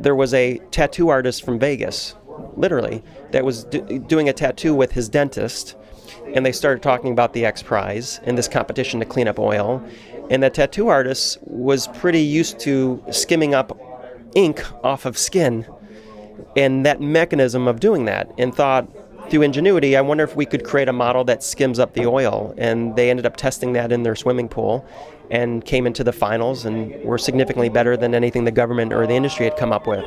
there was a tattoo artist from Vegas, literally, that was doing a tattoo with his dentist, and they started talking about the XPrize and this competition to clean up oil. And that tattoo artist was pretty used to skimming up ink off of skin and that mechanism of doing that, and thought, through ingenuity, I wonder if we could create a model that skims up the oil. And they ended up testing that in their swimming pool and came into the finals and were significantly better than anything the government or the industry had come up with.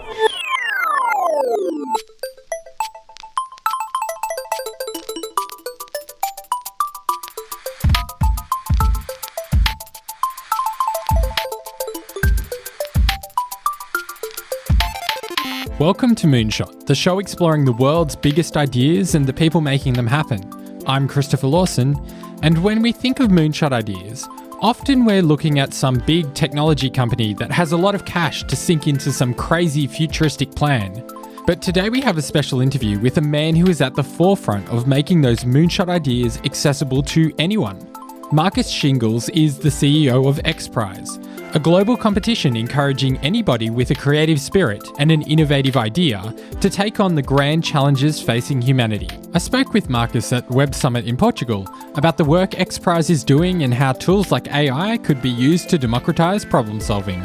Welcome to Moonshot, the show exploring the world's biggest ideas and the people making them happen. I'm Christopher Lawson, and when we think of moonshot ideas, often we're looking at some big technology company that has a lot of cash to sink into some crazy futuristic plan. But today we have a special interview with a man who is at the forefront of making those moonshot ideas accessible to anyone. Marcus Shingles is the CEO of XPrize, a global competition encouraging anybody with a creative spirit and an innovative idea to take on the grand challenges facing humanity. I spoke with Marcus at Web Summit in Portugal about the work XPrize is doing and how tools like AI could be used to democratise problem solving.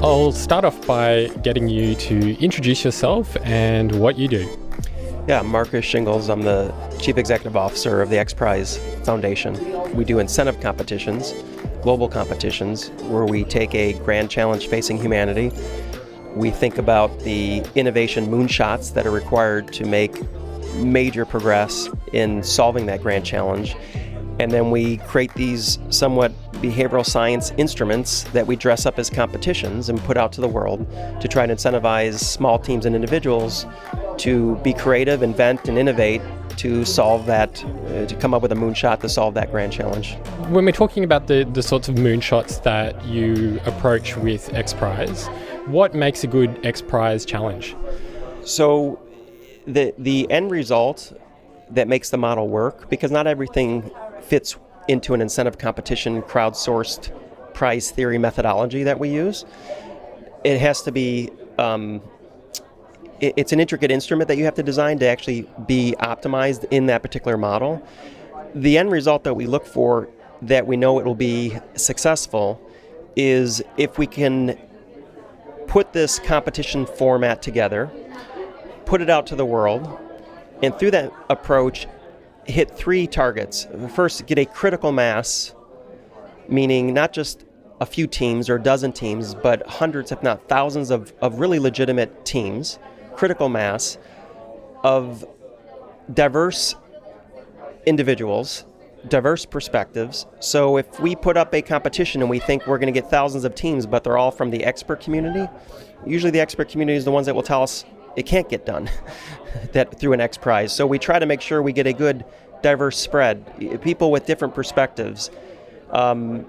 I'll start off by getting you to introduce yourself and what you do. Yeah, Marcus Shingles. I'm the Chief Executive Officer of the XPrize Foundation. We do incentive competitions, global competitions, where we take a grand challenge facing humanity. We think about the innovation moonshots that are required to make major progress in solving that grand challenge. And then we create these somewhat behavioral science instruments that we dress up as competitions and put out to the world to try and incentivize small teams and individuals to be creative, invent, and innovate to solve that, to come up with a moonshot to solve that grand challenge. When we're talking about the sorts of moonshots that you approach with XPrize, what makes a good XPrize challenge? So the end result that makes the model work, because not everything fits into an incentive competition crowdsourced prize theory methodology that we use. It has to be, it's an intricate instrument that you have to design to actually be optimized in that particular model. The end result that we look for, that we know it will be successful, is if we can put this competition format together, put it out to the world, and through that approach, hit three targets. First, get a critical mass, meaning not just a few teams or a dozen teams, but hundreds, if not thousands of really legitimate teams, critical mass of diverse individuals, diverse perspectives. So if we put up a competition and we think we're going to get thousands of teams, but they're all from the expert community, usually the expert community is the ones that will tell us it can't get done that through an XPrize. So we try to make sure we get a good diverse spread, people with different perspectives,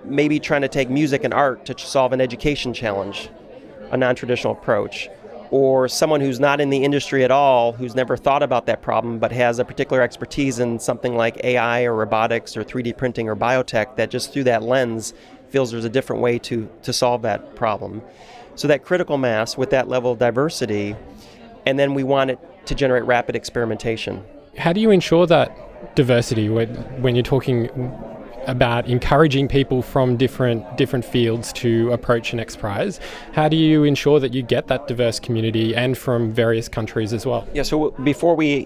maybe trying to take music and art to solve an education challenge, a non-traditional approach, or someone who's not in the industry at all, who's never thought about that problem, but has a particular expertise in something like AI or robotics or 3D printing or biotech, that just through that lens feels there's a different way to solve that problem. So that critical mass with that level of diversity, and then we want it to generate rapid experimentation. How do you ensure that diversity when you're talking about encouraging people from different fields to approach an XPrize? How do you ensure that you get that diverse community and from various countries as well? Yeah, so before we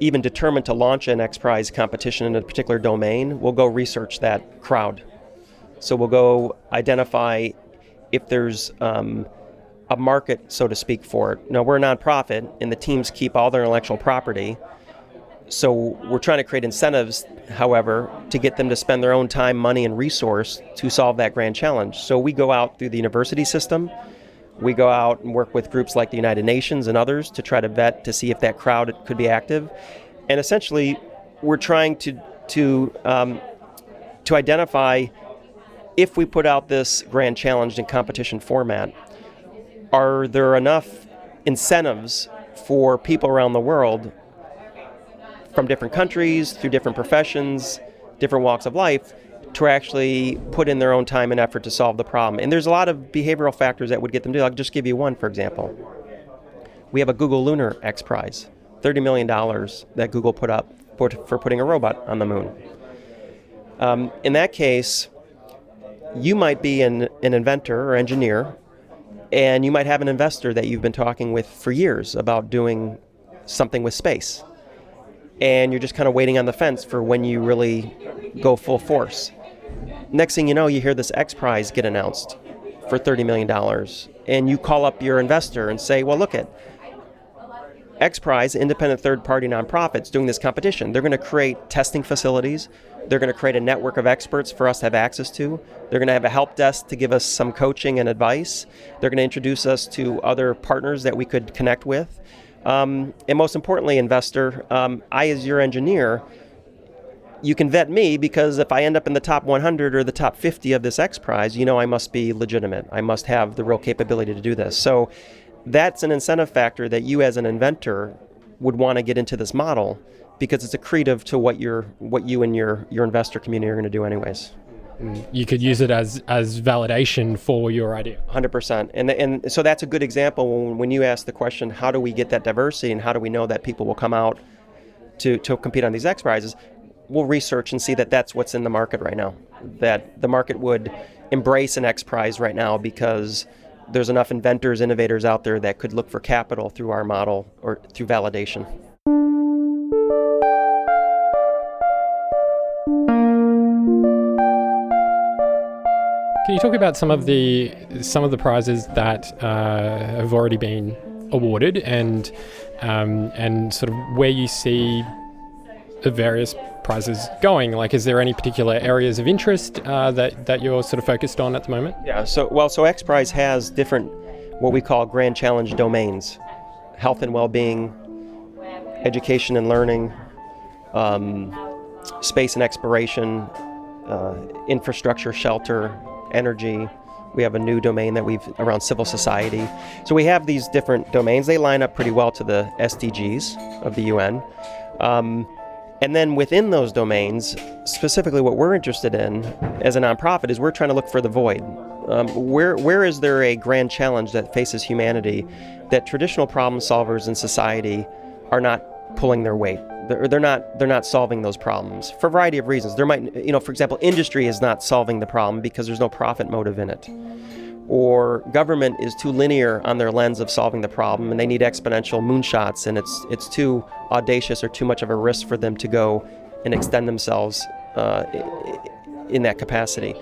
even determine to launch an XPrize competition in a particular domain, we'll go research that crowd. So we'll go identify if there's a market, so to speak, for it. Now, we're a nonprofit, and the teams keep all their intellectual property. So we're trying to create incentives, however, to get them to spend their own time, money, and resource to solve that grand challenge. So we go out through the university system. We go out and work with groups like the United Nations and others to try to vet to see if that crowd could be active. And essentially, we're trying to to identify, if we put out this grand challenge in competition format, are there enough incentives for people around the world from different countries, through different professions, different walks of life, to actually put in their own time and effort to solve the problem. And there's a lot of behavioral factors that would get them to do it. I'll just give you one, for example. We have a Google Lunar XPrize, $30 million that Google put up for putting a robot on the moon. In that case, you might be an inventor or engineer, and you might have an investor that you've been talking with for years about doing something with space. And you're just kind of waiting on the fence for when you really go full force. Next thing you know, you hear this XPrize get announced for $30 million. And you call up your investor and say, well, look at XPrize, independent third-party nonprofits doing this competition. They're going to create testing facilities. They're going to create a network of experts for us to have access to. They're going to have a help desk to give us some coaching and advice. They're going to introduce us to other partners that we could connect with. And most importantly, investor, I, as your engineer, you can vet me, because if I end up in the top 100 or the top 50 of this XPrize, you know I must be legitimate. I must have the real capability to do this. So that's an incentive factor that you as an inventor would want to get into this model, because it's accretive to what you and your investor community are going to do anyways. You could use it as validation for your idea. 100%. And so that's a good example when you ask the question, how do we get that diversity and how do we know that people will come out to compete on these X Prizes? We'll research and see that that's what's in the market right now, that the market would embrace an X Prize right now because there's enough inventors, innovators out there that could look for capital through our model or through validation. Can you talk about some of the prizes that have already been awarded and sort of where you see the various prizes going? Like, is there any particular areas of interest that you're sort of focused on at the moment? Yeah. So XPrize has different what we call grand challenge domains: health and well-being, education and learning, space and exploration, infrastructure, shelter, energy. We have a new domain that we've around civil society. So we have these different domains. They line up pretty well to the SDGs of the UN. And then within those domains, specifically what we're interested in as a nonprofit is we're trying to look for the void. Where is there a grand challenge that faces humanity that traditional problem solvers in society are not pulling their weight? They're not solving those problems for a variety of reasons. There might, for example, industry is not solving the problem because there's no profit motive in it. Or government is too linear on their lens of solving the problem and they need exponential moonshots, and it's too audacious or too much of a risk for them to go and extend themselves in that capacity.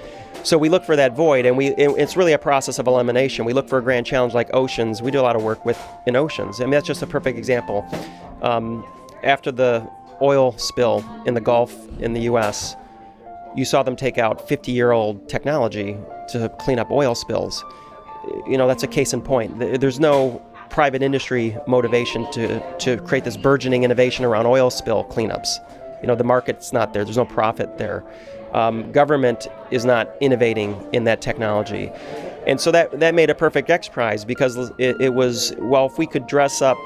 So we look for that void, and it's really a process of elimination. We look for a grand challenge like oceans. We do a lot of work in oceans. I mean, that's just a perfect example. After the oil spill in the Gulf in the U.S., you saw them take out 50-year-old technology to clean up oil spills. That's a case in point. There's no private industry motivation to create this burgeoning innovation around oil spill cleanups. The market's not there. There's no profit there. Government is not innovating in that technology. And so that made a perfect X Prize, because it was, well, if we could dress up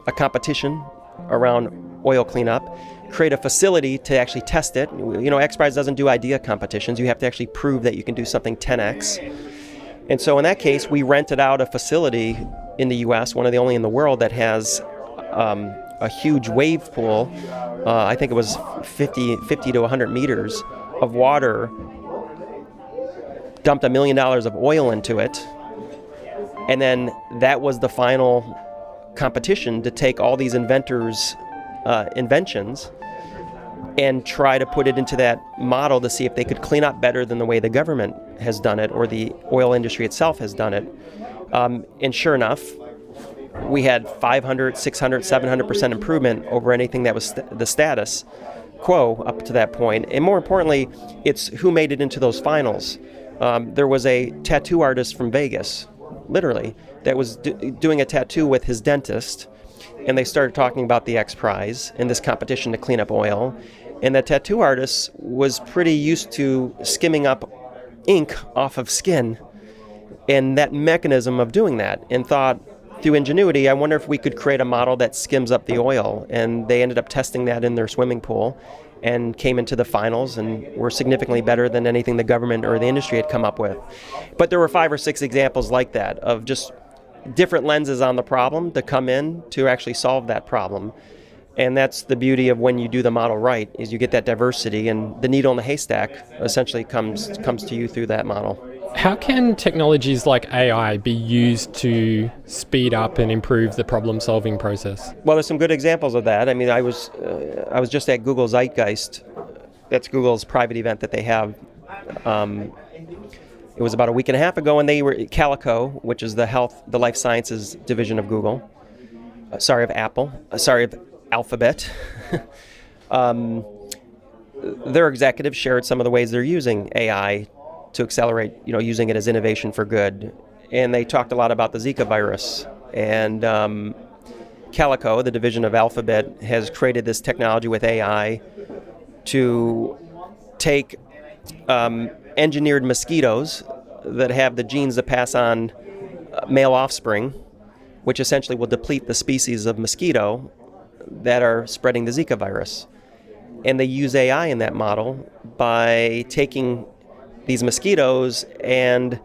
a competition around oil cleanup, create a facility to actually test it. X Prize doesn't do idea competitions. You have to actually prove that you can do something 10x. And so in that case, we rented out a facility in the U.S., one of the only in the world, that has a huge wave pool. I think it was 50 to 100 meters of water, dumped $1 million of oil into it. And then that was the final competition to take all these inventors' inventions and try to put it into that model to see if they could clean up better than the way the government has done it or the oil industry itself has done it. And sure enough, we had 500, 600, 700% improvement over anything that was the status quo up to that point. And more importantly, it's who made it into those finals. There was a tattoo artist from Vegas, literally, that was doing a tattoo with his dentist, and they started talking about the X Prize in this competition to clean up oil. And that tattoo artist was pretty used to skimming up ink off of skin and that mechanism of doing that, and thought, through ingenuity, I wonder if we could create a model that skims up the oil. And they ended up testing that in their swimming pool and came into the finals and were significantly better than anything the government or the industry had come up with. But there were 5 or 6 examples like that of just different lenses on the problem to come in to actually solve that problem. And that's the beauty of when you do the model right, is you get that diversity, and the needle in the haystack essentially comes to you through that model. How can technologies like AI be used to speed up and improve the problem-solving process? Well, there's some good examples of that. I mean, I was just at Google Zeitgeist. That's Google's private event that they have. It was about a week and a half ago, and they were at Calico, which is the life sciences division of Google. Of Alphabet. Their executives shared some of the ways they're using AI to accelerate, using it as innovation for good. And they talked a lot about the Zika virus. And Calico, the division of Alphabet, has created this technology with AI to take engineered mosquitoes that have the genes that pass on male offspring, which essentially will deplete the species of mosquito that are spreading the Zika virus. And they use AI in that model by taking these mosquitoes, and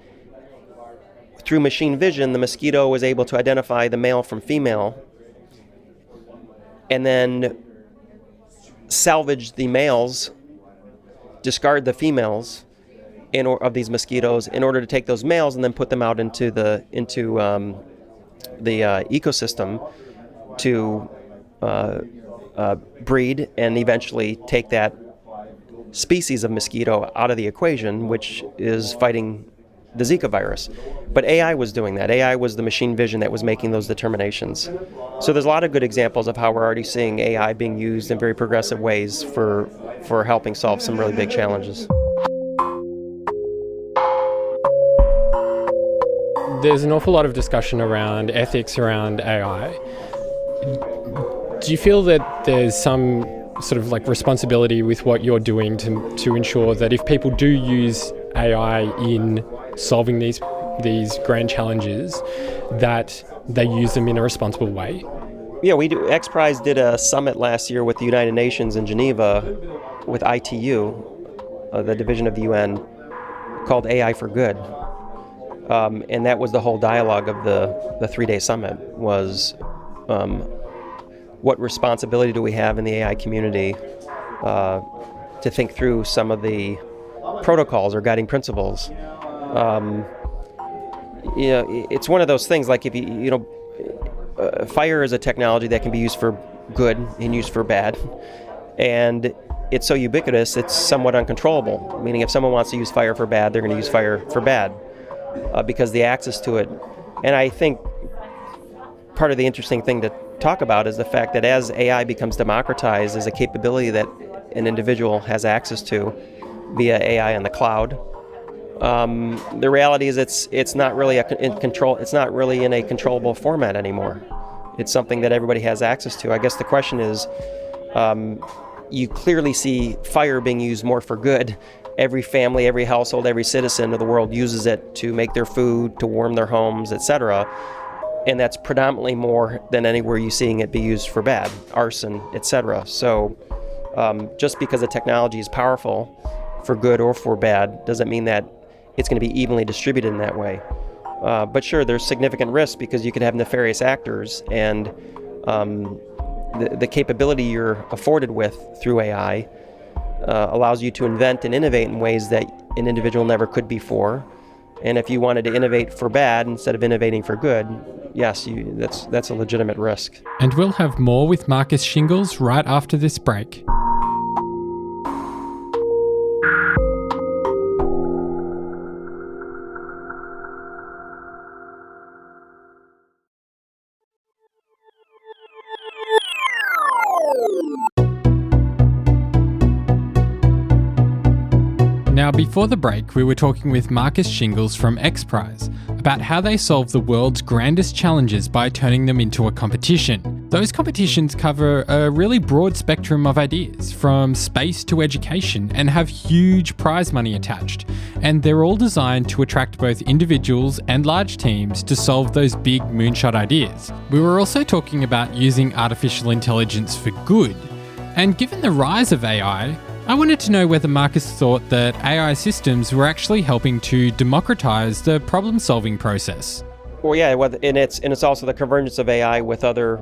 through machine vision, the mosquito was able to identify the male from female and then salvage the males, discard the females of these mosquitoes in order to take those males and then put them out into the ecosystem to breed and eventually take that species of mosquito out of the equation, which is fighting the Zika virus. But AI was doing that. AI was the machine vision that was making those determinations. So there's a lot of good examples of how we're already seeing AI being used in very progressive ways for helping solve some really big challenges. There's an awful lot of discussion around ethics around AI. Do you feel that there's some sort of responsibility with what you're doing to ensure that if people do use AI in solving these grand challenges, that they use them in a responsible way? Yeah, we do. XPrize did a summit last year with the United Nations in Geneva with ITU, the division of the UN, called AI for Good. And that was the whole dialogue of the 3-day summit was what responsibility do we have in the AI community to think through some of the protocols or guiding principles. It's one of those things, like if fire is a technology that can be used for good and used for bad, and it's so ubiquitous it's somewhat uncontrollable, meaning if someone wants to use fire for bad, they're going to use fire for bad because the access to it. And I think part of the interesting thing to talk about is the fact that as AI becomes democratized as a capability that an individual has access to via AI in the cloud, the reality is it's not really it's not really in a controllable format anymore. It's something that everybody has access to. I guess the question is, you clearly see fire being used more for good. Every family, every household, every citizen of the world uses it to make their food, to warm their homes, etc. And that's predominantly more than anywhere you're seeing it be used for bad, arson, etc. So just because a technology is powerful for good or for bad doesn't mean that it's going to be evenly distributed in that way. But sure, there's significant risk because you could have nefarious actors, and the capability you're afforded with through AI allows you to invent and innovate in ways that an individual never could before. And if you wanted to innovate for bad instead of innovating for good, yes, that's a legitimate risk. And we'll have more with Marcus Shingles right after this break. Now, before the break, we were talking with Marcus Shingles from XPrize about how they solve the world's grandest challenges by turning them into a competition. Those competitions cover a really broad spectrum of ideas, from space to education, and have huge prize money attached. And they're all designed to attract both individuals and large teams to solve those big moonshot ideas. We were also talking about using artificial intelligence for good. And given the rise of AI, I wanted to know whether Marcus thought that AI systems were actually helping to democratise the problem-solving process. Well, yeah, and it's also the convergence of AI with other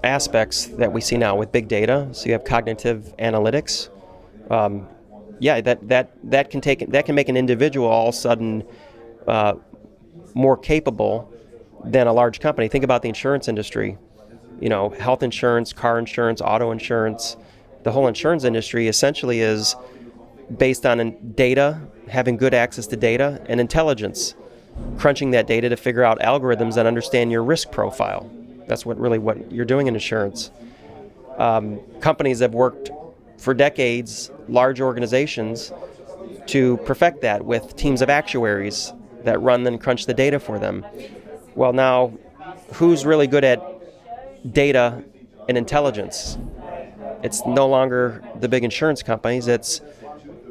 aspects that we see now with big data. So you have cognitive analytics. That can make an individual all of a sudden more capable than a large company. Think about the insurance industry. Health insurance, car insurance, auto insurance. The whole insurance industry essentially is based on data, having good access to data, and intelligence, crunching that data to figure out algorithms that understand your risk profile. That's what you're doing in insurance. Companies have worked for decades, large organizations, to perfect that with teams of actuaries that run and crunch the data for them. Well, now, who's really good at data and intelligence? It's no longer the big insurance companies. It's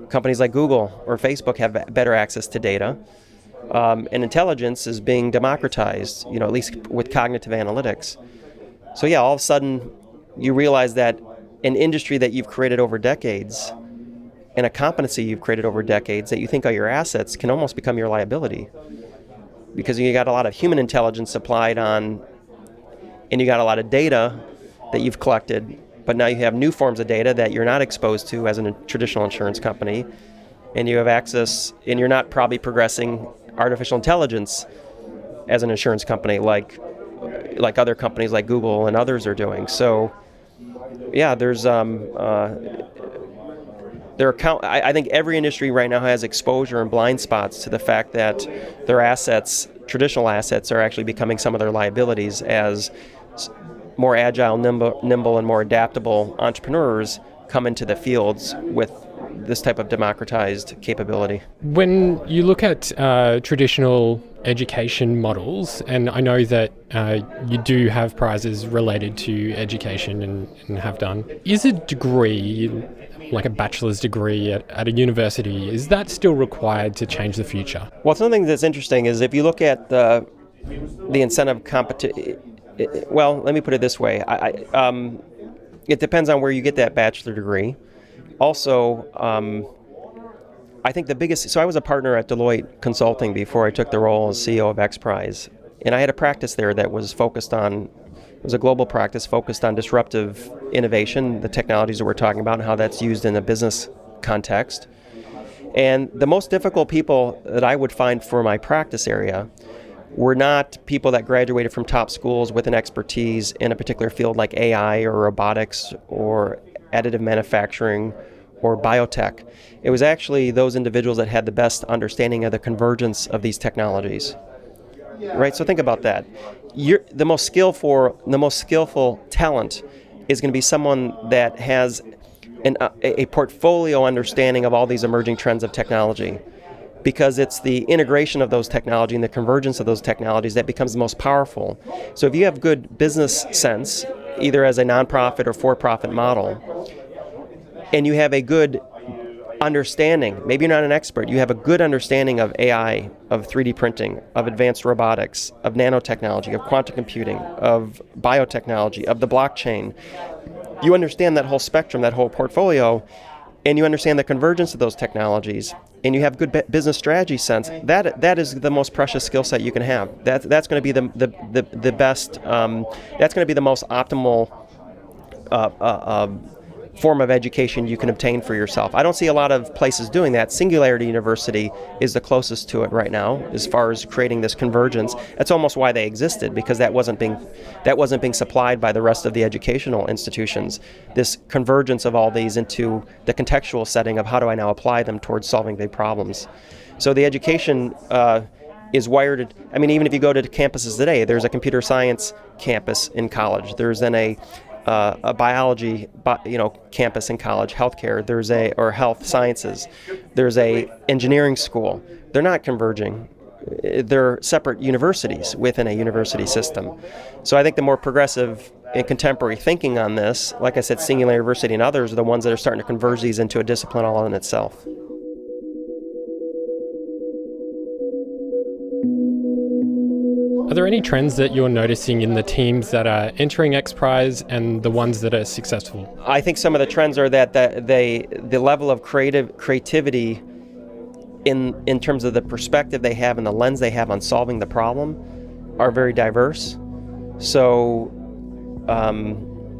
companies like Google or Facebook have better access to data. And intelligence is being democratized, at least with cognitive analytics. So yeah, all of a sudden you realize that an industry that you've created over decades and a competency you've created over decades that you think are your assets can almost become your liability, because you got a lot of human intelligence applied on, and you got a lot of data that you've collected, but now you have new forms of data that you're not exposed to as a traditional insurance company, and you have access, and you're not probably progressing artificial intelligence as an insurance company like other companies like Google and others are doing. So yeah, I think every industry right now has exposure and blind spots to the fact that their assets, traditional assets, are actually becoming some of their liabilities as more agile, nimble, and more adaptable entrepreneurs come into the fields with this type of democratized capability. When you look at traditional education models, and I know that you do have prizes related to education and have done, is a degree, like a bachelor's degree at a university, is that still required to change the future? Well, something that's interesting is if you look at the incentive competition, well, let me put it this way. It depends on where you get that bachelor degree. Also, I think the biggest, so I was a partner at Deloitte Consulting before I took the role as CEO of XPrize. And I had a practice there that was focused on, it was a global practice focused on disruptive innovation, the technologies that we're talking about and how that's used in a business context. And the most difficult people that I would find for my practice area were not people that graduated from top schools with an expertise in a particular field like AI or robotics or additive manufacturing or biotech. It was actually those individuals that had the best understanding of the convergence of these technologies. Right? So think about that. The most skillful talent is going to be someone that has a portfolio understanding of all these emerging trends of technology, because it's the integration of those technology and the convergence of those technologies that becomes the most powerful. So if you have good business sense, either as a nonprofit or for-profit model, and you have a good understanding, maybe you're not an expert, you have a good understanding of AI, of 3D printing, of advanced robotics, of nanotechnology, of quantum computing, of biotechnology, of the blockchain. You understand that whole spectrum, that whole portfolio, and you understand the convergence of those technologies, and you have good business strategy sense. That is the most precious skill set you can have. That's going to be the best. That's going to be the most optimal form of education you can obtain for yourself. I don't see a lot of places doing that. Singularity University is the closest to it right now as far as creating this convergence. That's almost why they existed, because that wasn't being supplied by the rest of the educational institutions. This convergence of all these into the contextual setting of how do I now apply them towards solving big problems. So the education is wired. I mean, even if you go to campuses today, there's a computer science campus in college. There's then a biology, campus in college, healthcare. Or health sciences. There's a engineering school. They're not converging. They're separate universities within a university system. So I think the more progressive and contemporary thinking on this, like I said, Singular University and others are the ones that are starting to converge these into a discipline all in itself. Are there any trends that you're noticing in the teams that are entering XPrize and the ones that are successful? I think some of the trends are that the level of creativity in terms of the perspective they have and the lens they have on solving the problem are very diverse. So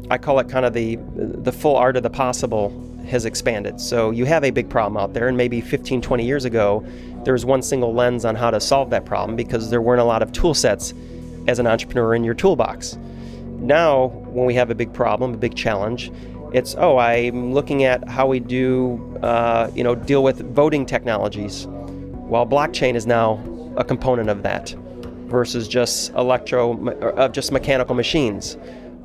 I call it kind of the full art of the possible has expanded. So you have a big problem out there, and maybe 15, 20 years ago, there was one single lens on how to solve that problem because there weren't a lot of tool sets as an entrepreneur in your toolbox. Now, when we have a big problem, a big challenge, it's, I'm looking at how we do, deal with voting technologies. Well, blockchain is now a component of that versus just just mechanical machines.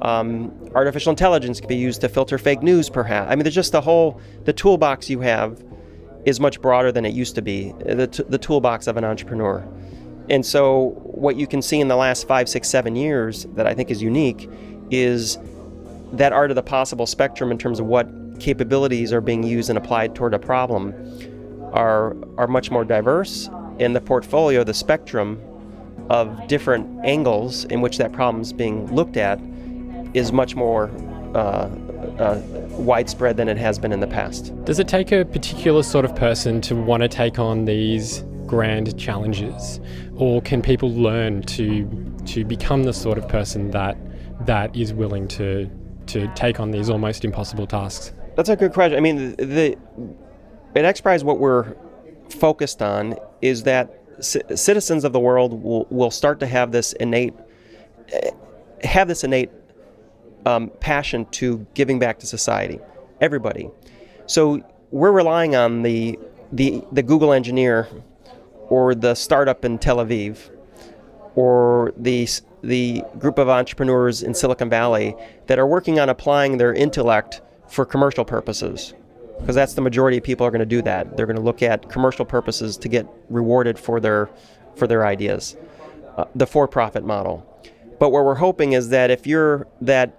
Artificial intelligence can be used to filter fake news, perhaps. I mean, there's just the toolbox you have is much broader than it used to be, the toolbox of an entrepreneur. And so what you can see in the last 5, 6, 7 years that I think is unique is that art of the possible spectrum in terms of what capabilities are being used and applied toward a problem are much more diverse, and the portfolio, the spectrum of different angles in which that problem is being looked at is much more widespread than it has been in the past. Does it take a particular sort of person to want to take on these grand challenges, or can people learn to become the sort of person that is willing to take on these almost impossible tasks? That's a good question. I mean, at XPrize, what we're focused on is that citizens of the world will start to have this innate passion to giving back to society. Everybody. So we're relying on the Google engineer, or the startup in Tel Aviv, or the group of entrepreneurs in Silicon Valley that are working on applying their intellect for commercial purposes, because that's the majority of people are going to do that. They're going to look at commercial purposes to get rewarded for their ideas, the for-profit model. But what we're hoping is that if you're that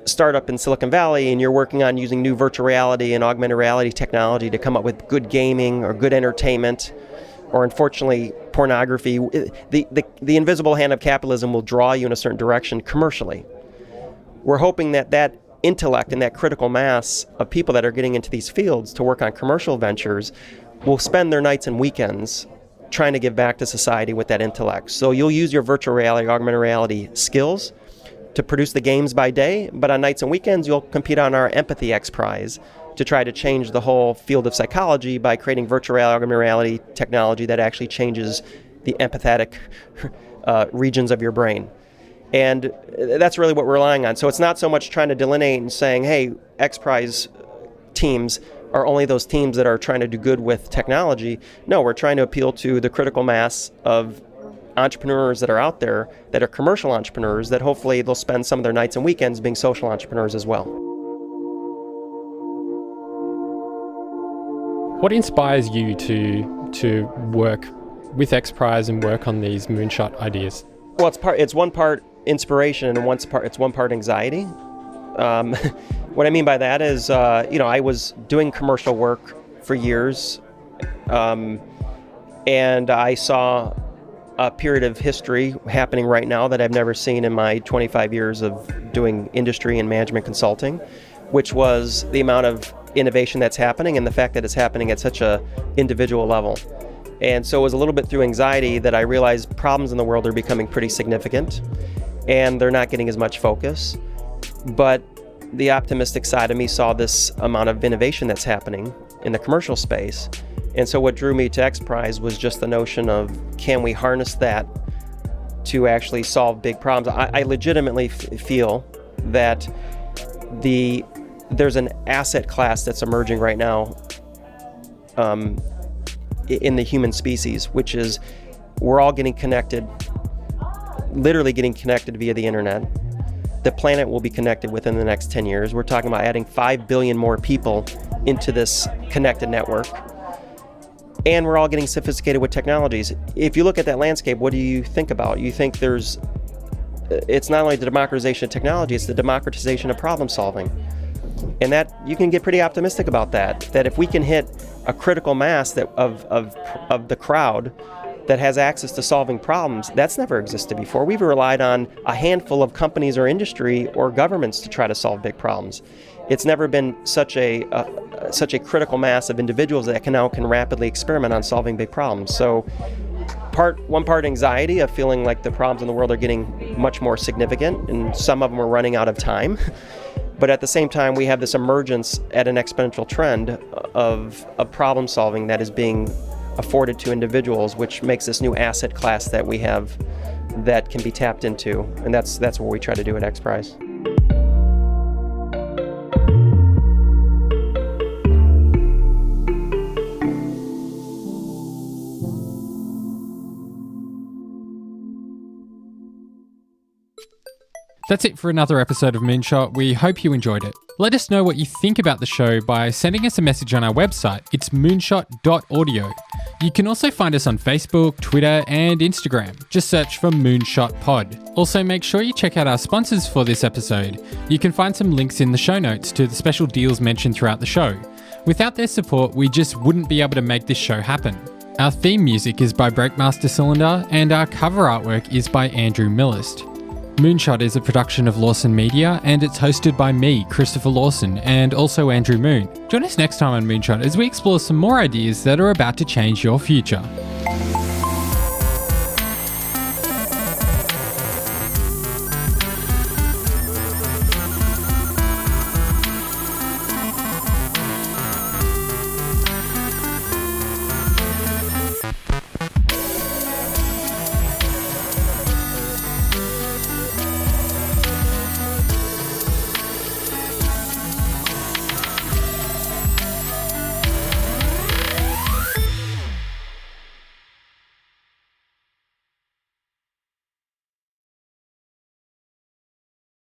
startup in Silicon Valley and you're working on using new virtual reality and augmented reality technology to come up with good gaming or good entertainment, or unfortunately pornography, the invisible hand of capitalism will draw you in a certain direction commercially. We're hoping that intellect and that critical mass of people that are getting into these fields to work on commercial ventures will spend their nights and weekends trying to give back to society with that intellect. So you'll use your virtual reality, augmented reality skills to produce the games by day, but on nights and weekends you'll compete on our Empathy XPrize to try to change the whole field of psychology by creating virtual reality, augmented reality technology that actually changes the empathetic regions of your brain. And that's really what we're relying on. So it's not so much trying to delineate and saying, hey, XPrize teams are only those teams that are trying to do good with technology. No, we're trying to appeal to the critical mass of entrepreneurs that are out there that are commercial entrepreneurs that hopefully they'll spend some of their nights and weekends being social entrepreneurs as well. What inspires you to work with XPrize and work on these moonshot ideas? Well, it's one part inspiration and it's one part anxiety. What I mean by that is, I was doing commercial work for years, and I saw a period of history happening right now that I've never seen in my 25 years of doing industry and management consulting, which was the amount of innovation that's happening and the fact that it's happening at such a individual level. And so it was a little bit through anxiety that I realized problems in the world are becoming pretty significant and they're not getting as much focus. But the optimistic side of me saw this amount of innovation that's happening in the commercial space. And so what drew me to XPrize was just the notion of, can we harness that to actually solve big problems? I legitimately feel that there's an asset class that's emerging right now in the human species, which is we're all getting connected, literally getting connected via the internet. The planet will be connected within the next 10 years. We're talking about adding 5 billion more people into this connected network. And we're all getting sophisticated with technologies. If you look at that landscape, what do you think about? You think there's it's not only the democratization of technology, it's the democratization of problem solving. And that you can get pretty optimistic about that if we can hit a critical mass of the crowd that has access to solving problems, that's never existed before. We've relied on a handful of companies or industry or governments to try to solve big problems. It's never been such a critical mass of individuals that can rapidly experiment on solving big problems. So one part anxiety of feeling like the problems in the world are getting much more significant, and some of them are running out of time. But at the same time, we have this emergence at an exponential trend of problem solving that is being afforded to individuals, which makes this new asset class that we have that can be tapped into. And that's what we try to do at XPrize. That's it for another episode of Moonshot. We hope you enjoyed it. Let us know what you think about the show by sending us a message on our website. It's moonshot.audio. You can also find us on Facebook, Twitter, and Instagram. Just search for Moonshot Pod. Also, make sure you check out our sponsors for this episode. You can find some links in the show notes to the special deals mentioned throughout the show. Without their support, we just wouldn't be able to make this show happen. Our theme music is by Breakmaster Cylinder, and our cover artwork is by Andrew Millist. Moonshot is a production of Lawson Media, and it's hosted by me, Christopher Lawson, and also Andrew Moon. Join us next time on Moonshot as we explore some more ideas that are about to change your future.